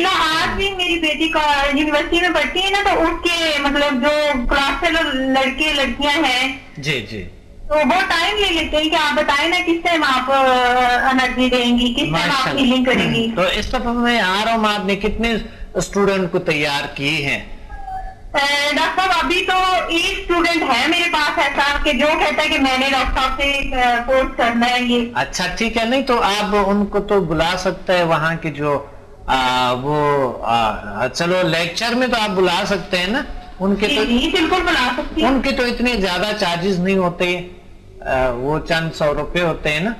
الحمدللہ آج بھی میری بیٹی کا یونیورسٹی میں پڑھتی ہے نا، تو اس کے مطلب جو کلاس فیلو لڑکے لڑکیاں ہیں جی جی تو وہ ٹائم لے لیتے ہیں کہ آپ بتائیں نا کس ٹائم آپ انرجی دیں گی، کس ٹائم آپ ہیلنگ کریں گی. تو اس دفعہ میں آ رہا ہوں، آپ نے کتنے اسٹوڈنٹ کو تیار کی ہیں؟ ڈاکٹر صاحب ابھی تو ایک اسٹوڈنٹ ہے میرے پاس ایسا کہ جو کہتا ہے کہ میں نے ڈاکٹر صاحب سے کورس کرنا ہے یہ. اچھا ٹھیک ہے، نہیں تو آپ ان کو تو بلا سکتے ہیں وہاں کے جو چلو لیکچر میں تو آپ بلا سکتے ہیں نا ان کے. تو بالکل بلا سکتی ان کے تو اتنے زیادہ چارجز نہیں ہوتے، وہ چند 100 روپے ہوتے ہیں نا،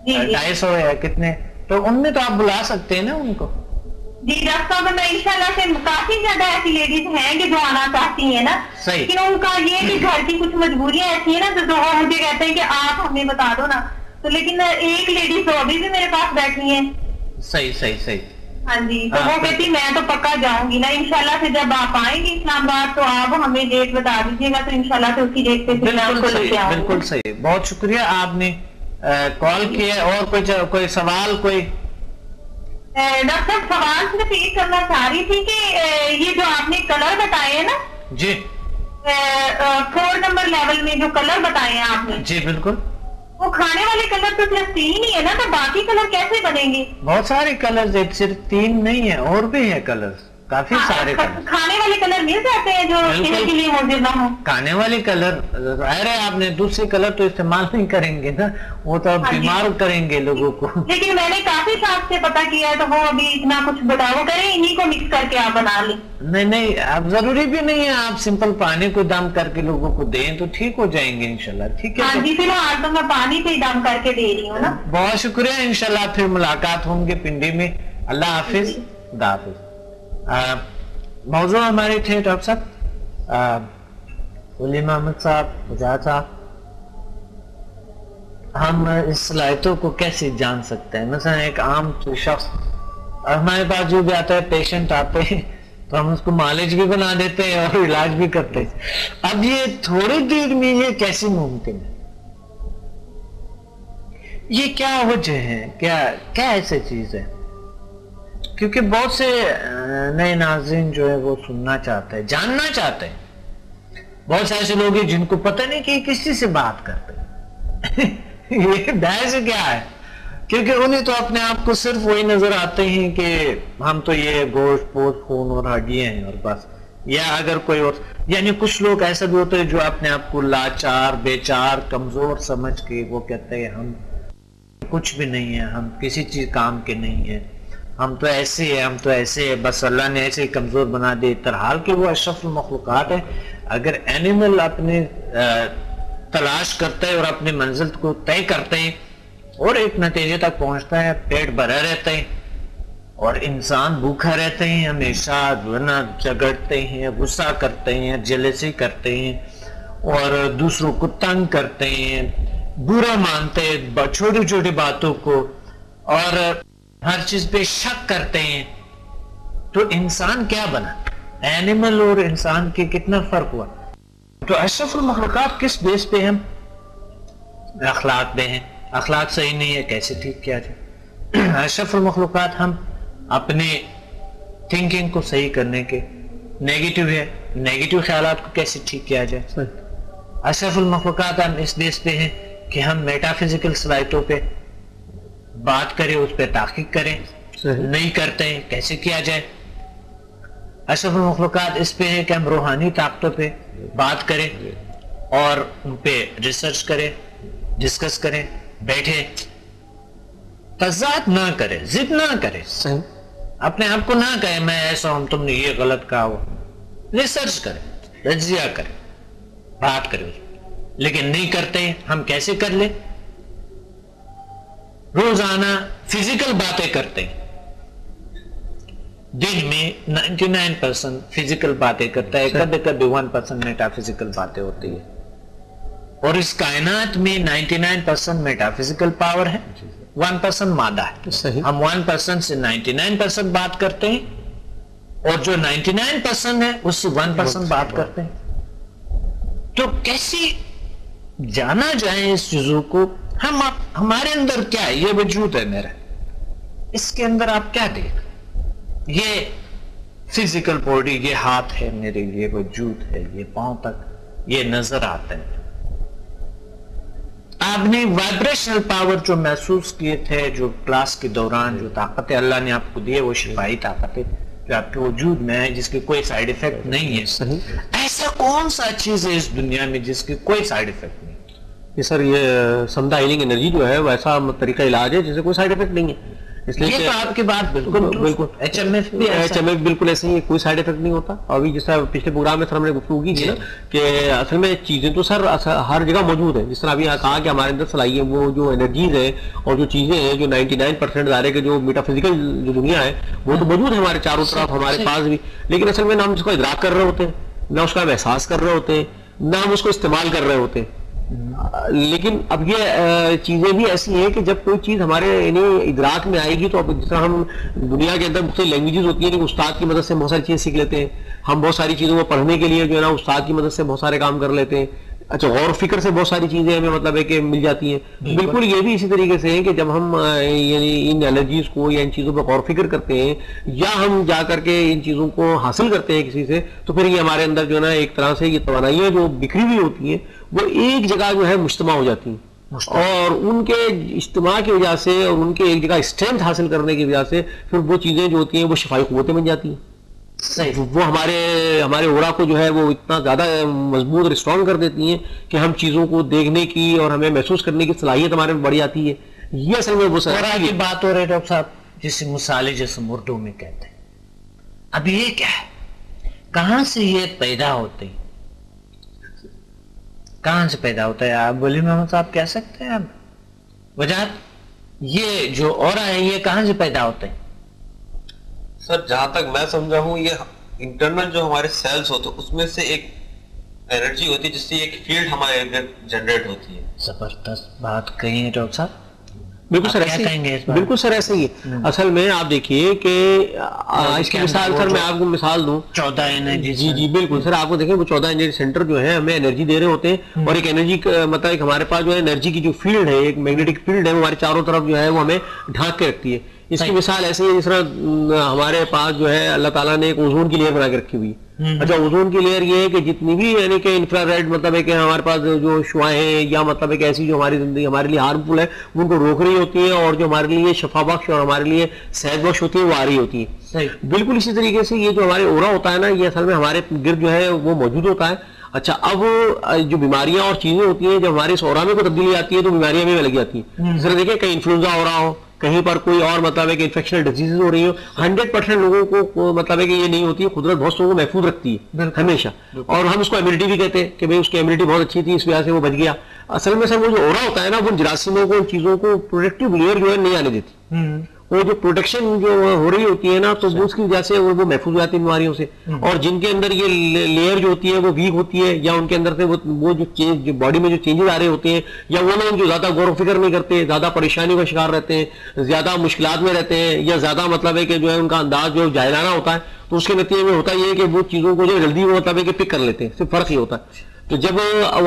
250 یا کتنے، تو ان میں تو آپ بلا سکتے ہیں نا ان کو. جی ڈاکٹر صاحب میں انشاءاللہ سے کافی زیادہ ایسی لیڈیز ہیں کہ جو آنا چاہتی ہیں نا، لیکن ان کا یہ کہ گھر کی کچھ مجبوریاں ایسی ہیں نا تو وہ مجھے کہتے ہیں کہ آپ ہمیں بتا دو نا، تو لیکن ایک لیڈیز تو ابھی بھی میرے پاس بیٹھی ہیں. صحیح. ہاں جی، تو وہ کہتی میں تو پکا جاؤں گی نا انشاءاللہ سے. جب آپ آئیں گے اسلام آباد تو آپ ہمیں ڈیٹ بتا دیجیے گا، تو انشاءاللہ سے اسی ڈیٹ پہ بالکل صحیح. بہت شکریہ آپ نے کال کیا. اور کوئی سوال؟ کوئی ڈاکٹر صاحب سوال صرف یہ کرنا چاہ رہی تھی کہ یہ جو آپ نے کلر بتائے ہیں نا جی 4 نمبر لیول میں جو کلر بتائے ہیں آپ نے، جی بالکل، وہ کھانے والے کلر تو صرف 3 ہی ہے نا، تو باقی کلر کیسے بنیں گے؟ بہت سارے کلرز، صرف 3 نہیں ہیں، اور بھی ہیں کلرز، کافی سارے کلر. کھانے والے کلر مل جاتے ہیں جو صحت کے لیے مضر نہ ہوں؟ کھانے والے کلر ظاہر ہے آپ نے دوسرے کلر تو استعمال نہیں کریں گے نا، وہ تو بیمار کریں گے لوگوں کو. لیکن میں نے کافی صاحب سے پتا کیا ہے تو وہ ابھی اتنا کچھ بتاؤ کریں، انہی کو مکس کر کے آپ بنا لیں. نہیں اب ضروری بھی نہیں ہے، آپ سمپل پانی کو دم کر کے لوگوں کو دیں تو ٹھیک ہو جائیں گے انشاءاللہ. ٹھیک ہے ہاں جی، فی الحال تو میں پانی پہ دم کر کے دے رہی ہوں نا. بہت شکریہ، انشاءاللہ پھر ملاقات ہوں گے پنڈی میں. اللہ حافظ. خدا حافظ. موضوع ہمارے تھے ڈاکٹر صاحب ولی محمد صاحب، حجاج صاحب، ہم اس صلاحیتوں کو کیسے جان سکتے ہیں؟ مثلا ایک عام شخص ہمارے پاس جو بھی آتا ہے، پیشنٹ آتے ہیں تو ہم اس کو معالج بھی بنا دیتے ہیں اور علاج بھی کرتے ہیں. اب یہ تھوڑی دیر میں یہ کیسے ممکن ہے؟ یہ کیا وجہ ہے؟ کیا ایسے چیز ہے؟ کیونکہ بہت سے نئے ناظرین جو ہے وہ سننا چاہتے ہیں، جاننا چاہتے ہیں. بہت سے ایسے لوگ ہیں جن کو پتہ نہیں کہ کس چیز سے بات کرتے ہیں. یہ بحث کیا ہے؟ کیونکہ انہیں تو اپنے آپ کو صرف وہی نظر آتے ہیں کہ ہم تو یہ گوشت پوست خون اور ہڈیاں ہیں اور بس. یا اگر کوئی اور، یعنی کچھ لوگ ایسا بھی ہوتے ہیں جو اپنے آپ کو لاچار، بے چار، کمزور سمجھ کے وہ کہتے ہیں ہم کچھ بھی نہیں ہے، ہم کسی چیز کام کے نہیں ہیں، ہم تو ایسے ہیں، ہم تو ایسے ہیں، بس اللہ نے ایسے ہی کمزور بنا دے. ترحال کہ وہ اشرف المخلوقات ہے. اگر اینیمل اپنے تلاش کرتا ہے اور اپنی منزل کو طے کرتے ہیں اور ایک نتیجے تک پہنچتا ہے، پیٹ بھرا رہتا ہے، اور انسان بھوکا رہتے ہیں، ہمیشہ جھگڑتے ہیں، غصہ کرتے ہیں، جیلسی کرتے ہیں اور دوسروں کو تنگ کرتے ہیں، برا مانتے ہیں چھوٹی چھوٹی باتوں کو اور ہر چیز پہ شک کرتے ہیں، تو انسان کیا بنا؟ اینیمل اور انسان کے کتنا فرق ہوا؟ تو اشرف المخلوقات کس بیس پہ ہم اخلاق پہ ہیں؟ اخلاق صحیح نہیں ہے، کیسے ٹھیک کیا جائے؟ اشرف المخلوقات ہم اپنے تھنکنگ کو صحیح کرنے کے، نیگیٹو ہے، نیگیٹو خیالات کو کیسے ٹھیک کیا جائے؟ اشرف المخلوقات ہم اس بیس پہ ہیں کہ ہم میٹا فزیکل صلاحیتوں پہ بات کریں، اس پہ تحقیق کریں. نہیں کرتے ہیں، کیسے کیا جائے؟ اشرف المخلوقات اس پہ ہے کہ ہم روحانی طاقتوں پہ بات کریں اور ان پہ ریسرچ کریں، ڈسکس کریں، بیٹھے، تضاد نہ کریں، ضد نہ کریں، اپنے آپ کو نہ کہیں میں ایسا ہوں، تم نے یہ غلط کہا ہو. ریسرچ کریں، تجزیہ کریں، بات کریں. لیکن نہیں کرتے ہیں. ہم کیسے کر لیں؟ روزانہ فزیکل باتیں کرتے ہیں. دن میں 99% فزیکل باتیں کرتا ہے، کبھی کبھی 1% میٹا فزیکل باتیں ہوتی ہے. اور اس کائنات میں 99% میٹا فزیکل پاور ہے، 1% مادہ ہے. ہم 1% سے 99% بات کرتے ہیں اور جو 99% ہے اس سے 1% بات کرتے ہیں. تو کیسے جانا جائے اس چیزوں کو؟ ہمارے اندر کیا ہے؟ یہ وجود ہے میرا، اس کے اندر آپ کیا دیکھ؟ یہ فزیکل باڈی، یہ ہاتھ ہے میرے، یہ وجود ہے، یہ پاؤں تک یہ نظر آتے ہیں. آپ نے وائبریشنل پاور جو محسوس کیے تھے جو کلاس کے دوران، جو طاقتیں اللہ نے آپ کو دی ہے، وہ شفائی طاقتیں جو آپ کے وجود میں ہے، جس کے کوئی سائیڈ افیکٹ نہیں ہے. ایسا کون سا چیز ہے اس دنیا میں جس کے کوئی سائیڈ افیکٹ نہیں؟ یہ سر یہ سمدھا ہیلنگ انرجی جو ہے وہ ایسا طریقہ علاج ہے جسے کوئی سائیڈ افیکٹ نہیں ہے. اس لیے یہ تو آپ کی بات بالکل ایچ ایم ایف بالکل ایسے ہی، کوئی سائیڈ افیکٹ نہیں ہوتا. ابھی جس طرح پچھلے پروگرام میں سر ہم نے گفتگو کی تھی نا کہ اصل میں چیزیں تو سر ہر جگہ موجود ہیں. جس طرح ابھی کہا کہ ہمارے اندر صلاحیت وہ جو انرجیز ہیں اور جو چیزیں ہیں جو 99% دائرے کے جو میٹا فزیکل جو دنیا ہے وہ تو موجود ہے ہمارے چاروں طرف، ہمارے پاس بھی. لیکن اصل میں نہ ہم اس کو ادراک کر رہے ہوتے ہیں، نہ اس کا ہم احساس کر رہے ہوتے ہیں، نہ ہم اس کو استعمال کر رہے ہوتے ہیں. لیکن اب یہ چیزیں بھی ایسی ہیں کہ جب کوئی چیز ہمارے یعنی ادراک میں آئے گی تو اب جس طرح ہم دنیا کے اندر مختلف لینگویجز ہوتی ہیں کہ استاد کی مدد سے بہت ساری چیزیں سیکھ لیتے ہیں. ہم بہت ساری چیزوں کو پڑھنے کے لیے جو ہے نا استاد کی مدد سے بہت سارے کام کر لیتے ہیں. اچھا، غور و فکر سے بہت ساری چیزیں ہمیں مطلب ہے کہ مل جاتی ہیں. بالکل یہ بھی اسی طریقے سے ہے کہ جب ہم یعنی ان انرجیز کو یا ان چیزوں پہ غور و فکر کرتے ہیں یا ہم جا کر کے ان چیزوں کو حاصل کرتے ہیں کسی سے، تو پھر یہ ہمارے اندر جو ہے نا ایک طرح سے یہ توانائیاں جو بکھری ہوئی ہوتی ہیں وہ ایک جگہ جو ہے مجتمع ہو جاتی ہیں، اور ان کے اجتماع کی وجہ سے اور ان کے ایک جگہ اسٹرینتھ حاصل کرنے کی وجہ سے پھر وہ چیزیں جو ہوتی ہیں وہ شفائی قوتیں بن جاتی ہیں. وہ ہمارے اورا کو جو ہے وہ اتنا زیادہ مضبوط اور اسٹرانگ کر دیتی ہیں کہ ہم چیزوں کو دیکھنے کی اور ہمیں محسوس کرنے کی صلاحیت ہمارے میں بڑھ جاتی ہے. یہ اصل میں وہ اورا کی بات ہو رہی ہے ڈاکٹر صاحب، جسے مثالیں جیسے اردو میں کہتے ہیں. اب یہ کیا ہے؟ کہاں سے یہ پیدا ہوتے ہیں؟ کہاں سے پیدا ہوتا ہے؟ آپ ولی محمد صاحب کہہ سکتے ہیں آپ وجاہت یہ جو اورا ہے یہ کہاں سے پیدا ہوتے ہیں؟ سر جہاں تک میں سمجھا ہوں یہ انٹرنل جو ہمارے سیلز ہوتے ہیں اس میں سے ایک انرجی ہوتی ہے جس سے ایک فیلڈ ہمارے اندر جنریٹ ہوتی ہے. زبردست بات کہی ہے ڈاکٹر صاحب. بالکل سر ایسے بالکل سر ایسے ہی ہے. اصل میں آپ دیکھیے کہ اس کی مثال سر میں آپ کو مثال دوں 14 انرجی. جی بالکل سر، آپ کو دیکھیں وہ 14 انرجی سینٹر جو ہے ہمیں انرجی دے رہے ہوتے ہیں، اور ایک انرجی مطلب ایک ہمارے پاس جو ہے انرجی کی جو فیلڈ ہے، ایک میگنیٹک فیلڈ ہے، وہ ہمارے چاروں طرف جو ہے وہ ہمیں ڈھانک کے رکھتی ہے. اس کی مثال ایسی ہے جس طرح ہمارے پاس جو ہے اللہ تعالیٰ نے ایک اوزون کی لیئر بنا کے رکھی ہوئی ہے. اچھا، اوزون کی لیئر یہ ہے کہ جتنی بھی یعنی کہ انفرا ریڈ مطلب ہے کہ ہمارے پاس جو شعاعیں ہیں یا مطلب ہے کہ ایسی جو ہماری زندگی ہمارے لیے ہارمفل ہے ان کو روک رہی ہوتی ہیں، اور جو ہمارے لیے شفا بخش اور ہمارے لیے صحت بخش ہوتی ہے وہ آ رہی ہوتی ہے. بالکل اسی طریقے سے یہ جو ہمارے اورا ہوتا ہے نا، یہ اصل میں ہمارے گرد جو ہے وہ موجود ہوتا ہے. اچھا، اب جو بیماریاں اور چیزیں ہوتی ہیں جب ہمارے اس اورا میں کوئی تبدیلی آتی ہے تو بیماریاں بھی لگ جاتی ہیں. ذرا دیکھیں کہیں انفلوئنزا ہو رہا ہو، کہیں پر کوئی اور مطلب ہے کہ انفیکشنل ڈیزیز ہو رہی ہو، 100% لوگوں کو مطلب ہے کہ یہ نہیں ہوتی ہے. قدرت بہت لوگوں کو محفوظ رکھتی ہے ہمیشہ، اور ہم اس کو امیونٹی بھی کہتے ہیں کہ بھئی اس کی امیونٹی بہت اچھی تھی اس وجہ سے وہ بچ گیا. اصل میں سر وہ جو اورا ہوتا ہے نا وہ جراثیموں کو ان چیزوں کو پروٹیکٹیو لیئر جو ہے نہیں آنے دیتی. وہ جو پروٹیکشن جو ہو رہی ہوتی ہے نا تو اس کی وجہ سے وہ محفوظ ہو جاتی ہے بیماریوں سے. اور جن کے اندر یہ لیئر جو ہوتی ہے وہ ویک ہوتی ہے، یا ان کے اندر سے وہ جو باڈی میں جو چینجز آ رہے ہوتے ہیں، یا وہ لوگ جو زیادہ غور و فکر نہیں کرتے، زیادہ پریشانیوں کا شکار رہتے ہیں، زیادہ مشکلات میں رہتے ہیں، یا زیادہ مطلب ہے کہ جو ہے ان کا انداز جو جاہلانہ ہوتا ہے، تو اس کے نتیجے میں ہوتا یہ ہے کہ وہ چیزوں کو جو جلدی وہ مطلب ہے کہ پک کر لیتے ہیں. صرف فرق ہی ہوتا ہے. تو جب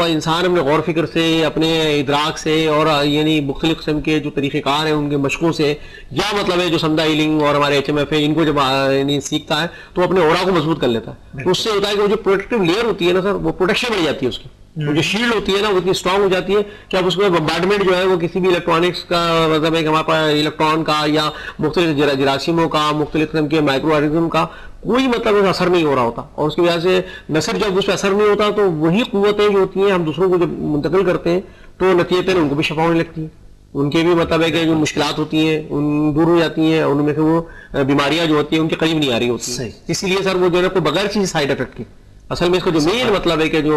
انسان اپنے غور فکر سے، اپنے ادراک سے، اور یعنی مختلف قسم کے جو طریقہ کار ہیں ان کے مشقوں سے، یا مطلب ہے جو سمدھا ہیلنگ اور ہمارے ایچ ایم ایف ہے ان کو جب یعنی سیکھتا ہے تو اپنے اورا کو مضبوط کر لیتا ہے. اس سے ہوتا ہے کہ وہ جو پروٹیکٹیو لیئر ہوتی ہے نا سر، وہ پروٹیکشن بڑھ جاتی ہے اس کی. وہ جو شیلڈ ہوتی ہے نا وہ اتنی اسٹرانگ ہو جاتی ہے کہ اب اس میں بمبارڈمنٹ جو ہے وہ کسی بھی الیکٹرانکس کا مطلب ہے کہ ہمارے پاس الیکٹران کا یا مختلف جراثیموں کا، مختلف قسم کے مائکرو آرگنزم کا کوئی مطلب اثر نہیں ہو رہا ہوتا. اور اس کی وجہ سے نہ صرف جب اس پہ اثر نہیں ہوتا تو وہی قوتیں جو ہوتی ہیں ہم دوسروں کو جب منتقل کرتے ہیں تو نتیجتاً ان کو بھی شفا ہونے لگتی ہے. ان کے بھی مطلب ہے کہ جو مشکلات ہوتی ہیں ان دور ہو جاتی ہیں، ان میں سے وہ بیماریاں جو ہوتی ہیں ان کے قریب نہیں آ رہی ہوتی ہیں. اسی لیے سر وہ جو ہے بغیر چیز سائڈ افیکٹ کے، اصل میں اس کا جو مین مطلب ہے کہ جو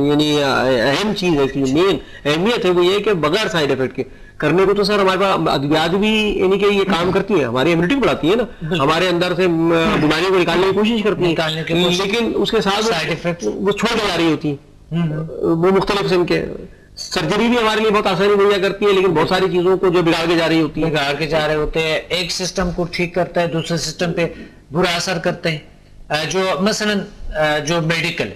یعنی اہم چیز ہے، اس کی جو مین اہمیت ہے وہ یہ کہ بغیر سائڈ افیکٹ کے کرنے کو تو سر ہمارے پاس ادویات بھی یعنی کہ یہ کام کرتی ہے، ہماری امیونٹی کو بڑھاتی ہے نا، ہمارے اندر سے بیماریوں کو نکالنے کی کوشش کرتی ہیں، لیکن اس کے ساتھ سائڈ افیکٹ وہ چھوڑ جا رہی ہوتی ہیں. وہ مختلف قسم کے سرجری بھی ہمارے لیے بہت آسانی مہیا کرتی ہے، لیکن بہت ساری چیزوں کو جو بگاڑ کے جا رہی ہوتی ہے، بگاڑ کے جا رہے ہوتے ہیں. ایک سسٹم کو ٹھیک کرتا ہے، دوسرے سسٹم پہ برا اثر کرتے ہیں. جو مثلا جو میڈیکل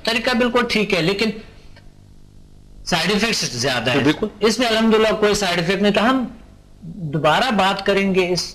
طریقہ بالکل ٹھیک ہے لیکن سائیڈ ایفیکٹس زیادہ ہے. اس میں الحمدللہ کوئی سائیڈ ایفیکٹ نہیں. تو ہم دوبارہ بات کریں گے اس